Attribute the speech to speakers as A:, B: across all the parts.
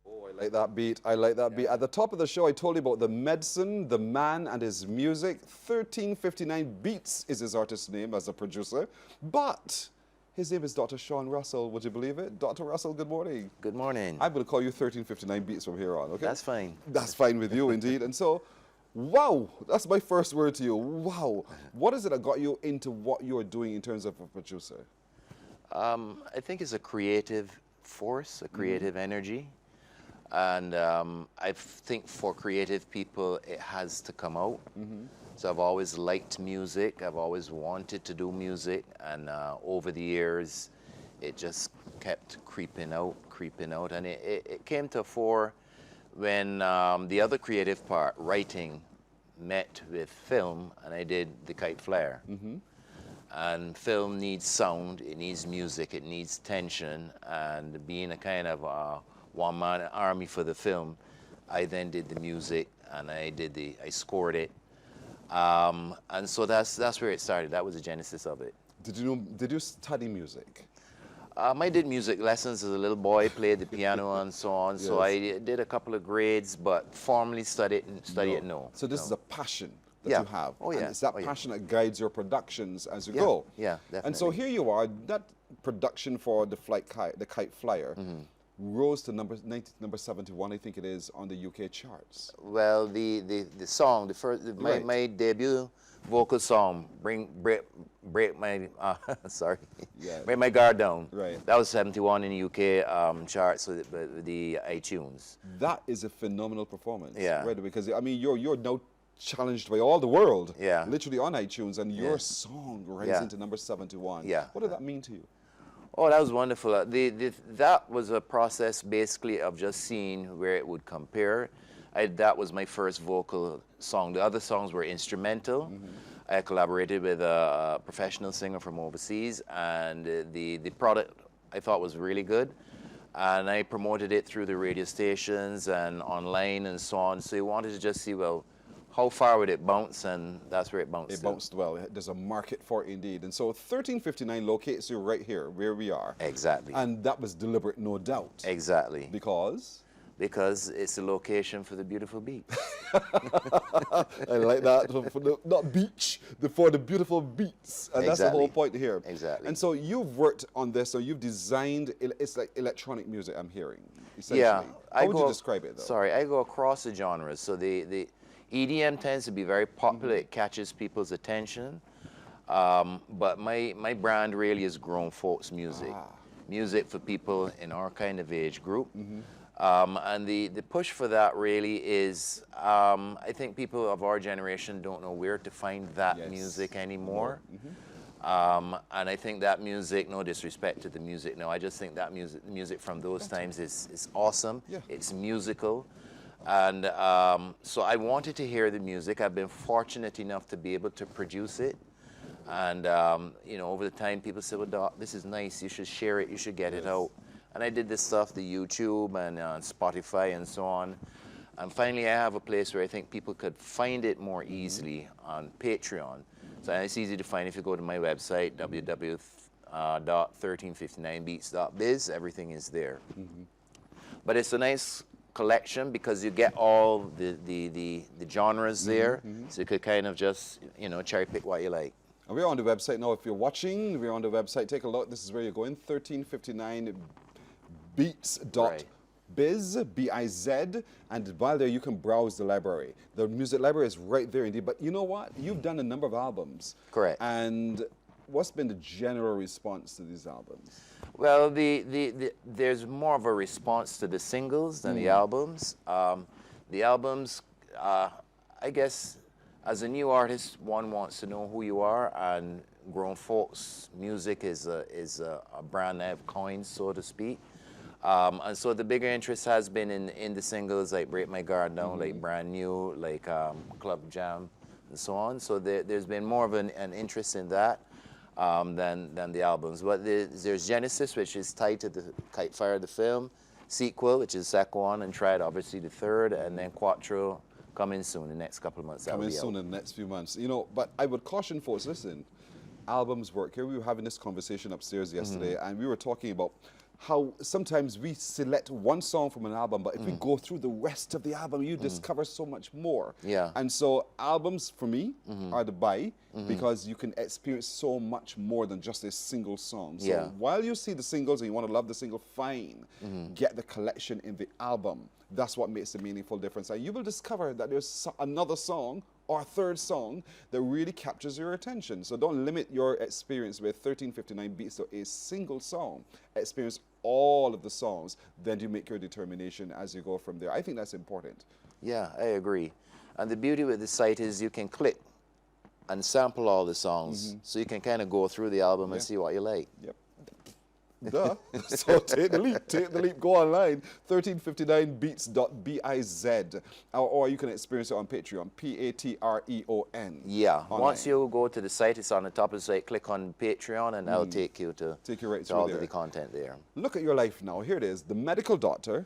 A: Oh, I like that beat. I like that beat. At the top of the show, I told you about the medicine, the man, and his music. 1359 Beats is his artist name as a producer. But his name is Dr. Sean Russell. Would you believe it? Dr. Russell, good morning.
B: Good morning.
A: I'm going to call you 1359 Beats from here on, okay?
B: That's fine.
A: That's fine with you, indeed. And so, wow, that's my first word to you. Wow. What is it that got you into what you're doing in terms of a producer?
B: I think it's a creative force, a creative energy. And I think for creative people, it has to come out. So I've always liked music. I've always wanted to do music. And over the years, it just kept creeping out. And it came to fore when the other creative part, writing, met with film, and I did the Kite Flyer. And film needs sound, it needs music, it needs tension, and being a kind of one-man army for the film, I then did the music and I scored it. And so that's where it started. That was the genesis of it.
A: Did you study music?
B: I did music lessons as a little boy, played the piano and so on.
A: Yes.
B: So I did a couple of grades, but formally study it, no.
A: So this
B: no.
A: is a passion that
B: Yeah.
A: you have.
B: Oh, yeah.
A: And it's that
B: Oh, yeah.
A: passion that guides your productions as you
B: Yeah.
A: go.
B: Yeah, definitely.
A: And so here you are, that production for the Kite Flyer rose to number 71, I think it is, on the UK charts.
B: Well, the song,
A: Right.
B: my debut vocal song, break my sorry,
A: Yeah.
B: break my guard down.
A: Right.
B: That was 71 in the UK charts with the iTunes.
A: That is a phenomenal performance.
B: Yeah.
A: Right, because I mean you're now challenged by all the world.
B: Yeah.
A: Literally on iTunes, and your
B: Yeah.
A: song rises
B: Yeah.
A: into number 71.
B: Yeah.
A: What did that mean to you?
B: Oh, that was wonderful. That was a process basically of just seeing where it would compare. That was my first vocal song. The other songs were instrumental. I collaborated with a professional singer from overseas, and the product I thought was really good. And I promoted it through the radio stations and online and so on. So you wanted to just see, well, how far would it bounce? And that's where it bounced.
A: It bounced well. There's a market for it indeed. And so 1359 locates you right here, where we are.
B: Exactly.
A: And that was deliberate, no doubt.
B: Exactly.
A: Because?
B: Because it's a location for the beautiful beach.
A: I like that. Not beach, for the beautiful beats. And that's the whole point here.
B: Exactly.
A: And so you've worked on this, so you've designed, it's like electronic music, I'm hearing, essentially.
B: Yeah.
A: How would you describe it, though?
B: Sorry, I go across the genres. So the EDM tends to be very popular. It catches people's attention. But my brand really is grown folks music. Music for people in our kind of age group. And the push for that really is, I think people of our generation don't know where to find that music anymore. And I think that music, no disrespect to the music, no, I just think that music from those times is awesome.
A: Yeah.
B: It's musical. And so I wanted to hear the music. I've been fortunate enough to be able to produce it. And, you know, over the time, people said, well, Doc, this is nice. You should share it. You should get it out. And I did this stuff, the YouTube and Spotify and so on. And finally, I have a place where I think people could find it more easily on Patreon. So it's easy to find if you go to my website, www.1359beats.biz. Everything is there. But it's a nice collection because you get all the genres there. So you could kind of just, you know, cherry pick what you like.
A: And we're on the website now. If you're watching, we're on the website. Take a look. This is where you're going. 1359beats.biz, B-I-Z. And while there, you can browse the library. The music library is right there indeed. But you know what? You've done a number of albums.
B: Correct.
A: And what's been the general response to these albums?
B: Well, there's more of a response to the singles than the albums. The albums, I guess, as a new artist, one wants to know who you are, and grown folks music is a brand I've coined, so to speak. And so the bigger interest has been in the singles like Break My Guard Down, like Brand New, like Club Jam, and so on. So there's been more of an interest in that than the albums. But there's Genesis, which is tied to the Kite Flyer, the film, Sequel, which is the second one, and Tried, obviously, the third, and then Quattro coming soon, the next couple of months.
A: Coming soon in the next few months. You know, but I would caution folks, listen, albums work here. We were having this conversation upstairs yesterday, and we were talking about how sometimes we select one song from an album, but if we go through the rest of the album, you discover so much more.
B: Yeah.
A: And so albums, for me, are the buy, because you can experience so much more than just a single song. So
B: Yeah.
A: while you see the singles and you want to love the single, fine. Get the collection in the album. That's what makes a meaningful difference. And you will discover that there's another song or a third song that really captures your attention. So don't limit your experience with 1359 beats to a single song. Experience all of the songs, then you make your determination as you go from there. I think that's important.
B: Yeah, I agree. And the beauty with the site is you can click and sample all the songs, so you can kind of go through the album and see what you like.
A: Yep. Duh. So take the leap, go online, 1359beats.biz, or you can experience it on Patreon, Patreon.
B: Yeah,
A: online.
B: once you go to the site, it's on the top of the site, click on Patreon, and that'll take you to,
A: Right
B: to all
A: through
B: of
A: there.
B: the content there.
A: Look at your life now. Here it is, the medical doctor,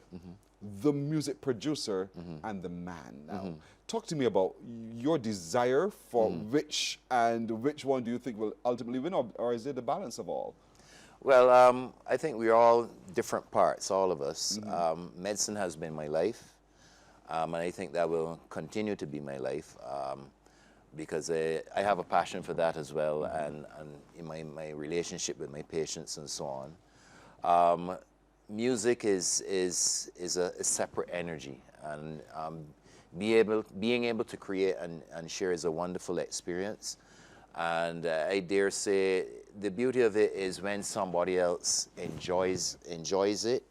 A: the music producer, and the man now. Talk to me about your desire for which one do you think will ultimately win, or is it a balance of all?
B: Well, I think we're all different parts, all of us. Medicine has been my life, and I think that will continue to be my life, because I have a passion for that as well, and in my relationship with my patients and so on. Music is a separate energy, and being able to create and share is a wonderful experience. And I dare say the beauty of it is when somebody else enjoys it.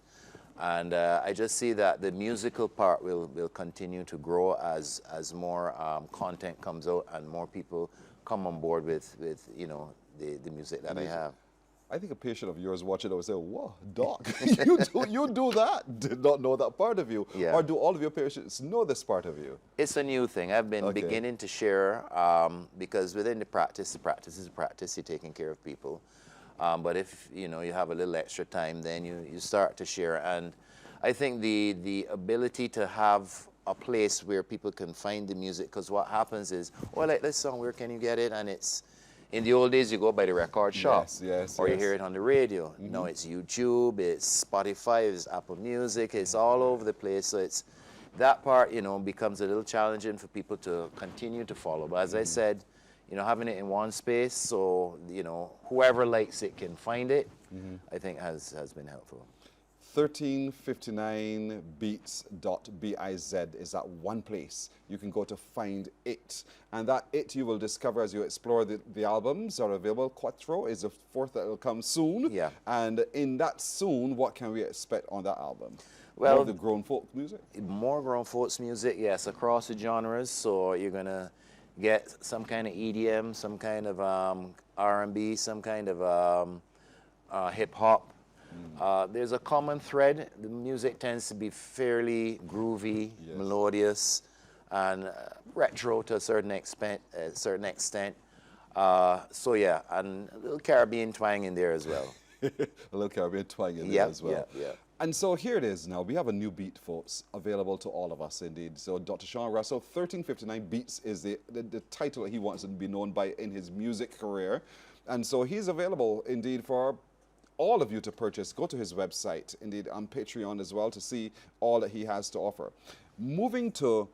B: And I just see that the musical part will continue to grow as more content comes out and more people come on board with you know, the music that I have.
A: I think a patient of yours watching it would say, "Whoa, doc, you do that? Did not know that part of you."
B: Yeah.
A: Or do all of your patients know this part of you?
B: It's a new thing. I've been beginning to share, because within the practice is a practice. You're taking care of people. But if you have a little extra time, then you start to share. And I think the ability to have a place where people can find the music, because what happens is, oh, I like this song, where can you get it? And it's, in the old days, you go by the record shop, or you hear it on the radio. No, it's YouTube, it's Spotify, it's Apple Music, it's all over the place. So it's that part, becomes a little challenging for people to continue to follow. But as I said, having it in one space, so whoever likes it can find it, I think has been helpful.
A: 1359beats.biz is that one place you can go to find it. And that it you will discover as you explore the albums are available. Quattro is the fourth that will come soon.
B: Yeah.
A: And in that soon, what can we expect on that album?
B: Well,
A: more of the grown folk music?
B: More grown folks music, yes, across the genres. So you're going to get some kind of EDM, some kind of R&B, some kind of hip-hop. There's a common thread. The music tends to be fairly groovy, melodious, and retro to a certain extent. So yeah, and a little Caribbean twang in there as well.
A: A little Caribbean twang in there as well.
B: Yeah.
A: And so here it is now. We have a new beat, folks, available to all of us indeed. So Dr. Sean Russell, 1359 Beats is the title that he wants to be known by in his music career. And so he's available indeed for all of you to purchase. Go to his website, indeed, on Patreon as well, to see all that he has to offer. Moving to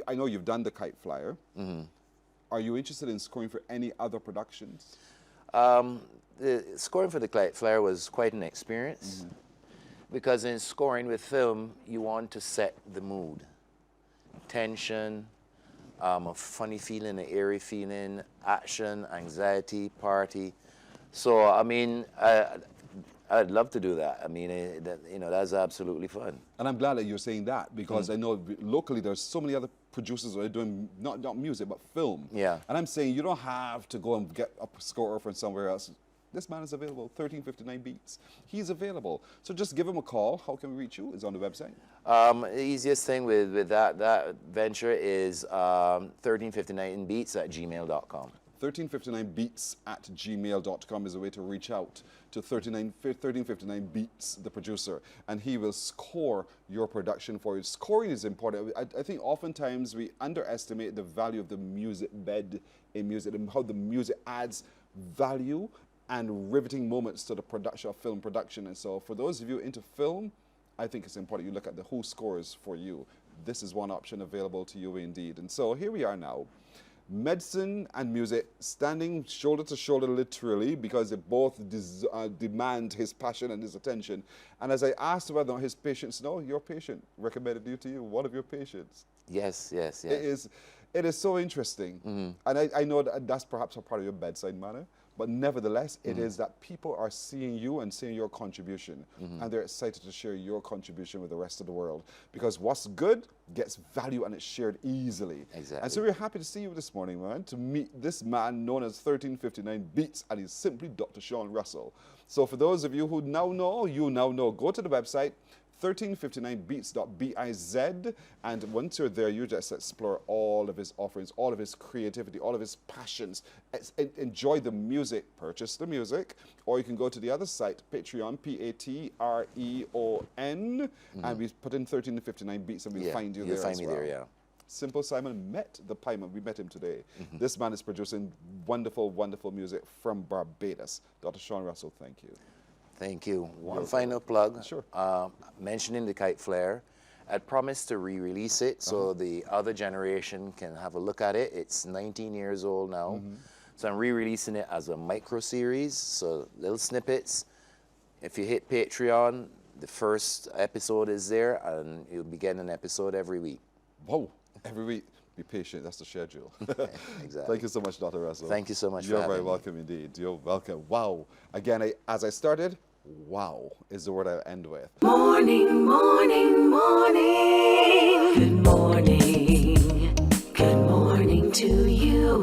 A: I know you've done the Kite Flyer. Are you interested in scoring for any other productions?
B: The scoring for the Kite Flyer was quite an experience, because in scoring with film, you want to set the mood. Tension, a funny feeling, an eerie feeling, action, anxiety, party. So, I mean, I'd love to do that. I mean, that's absolutely fun. And
A: I'm glad that you're saying that, because I know locally there's so many other producers that are doing not music, but film.
B: Yeah.
A: And I'm saying you don't have to go and get a scorer from somewhere else. This man is available, 1359 Beats. He's available. So just give him a call. How can we reach you? It's on the website.
B: The easiest thing with that venture is 1359beats@gmail.com.
A: 1359beats@gmail.com is a way to reach out to 1359beats, the producer, and he will score your production for you. Scoring is important. I think oftentimes we underestimate the value of the music bed in music and how the music adds value and riveting moments to the production of film production. And so for those of you into film, I think it's important you look at the who scores for you. This is one option available to you indeed. And so here we are now. Medicine and music standing shoulder to shoulder literally because they both demand his passion and his attention. And as I asked whether or not his patients know, your patient recommended you to you, one of your patients.
B: Yes, yes,
A: It
B: yes.
A: is so interesting. And I know that that's perhaps a part of your bedside manner, but nevertheless, it is that people are seeing you and seeing your contribution, and they're excited to share your contribution with the rest of the world, because what's good gets value and it's shared easily.
B: Exactly.
A: And so we're happy to see you this morning, man, to meet this man known as 1359 Beats, and he's simply Dr. Sean Russell. So for those of you who now know, you now know. Go to the website, 1359beats.biz, and once you're there, you just explore all of his offerings, all of his creativity, all of his passions. Enjoy the music, purchase the music, or you can go to the other site, Patreon, Patreon, and we put in 1359 Beats and we'll find you there
B: You'll find
A: as
B: me
A: well.
B: there, yeah.
A: Simple Simon met the Pieman. We met him today. This man is producing wonderful, wonderful music from Barbados. Dr. Sean Russell, thank you.
B: Thank you. One final plug.
A: Sure.
B: Mentioning the Kite Flyer, I'd promised to re-release it so the other generation can have a look at it. It's 19 years old now. So I'm re-releasing it as a micro series, so little snippets. If you hit Patreon, the first episode is there, and you'll be getting an episode every week.
A: Whoa, every week. Be patient, that's the schedule.
B: Exactly.
A: Thank you so much, Dr. Russell.
B: Thank you so much for
A: You're
B: having
A: very
B: me.
A: welcome indeed. You're welcome. Wow. Again, as I started, wow is the word I'll end with.
C: Morning, morning, morning.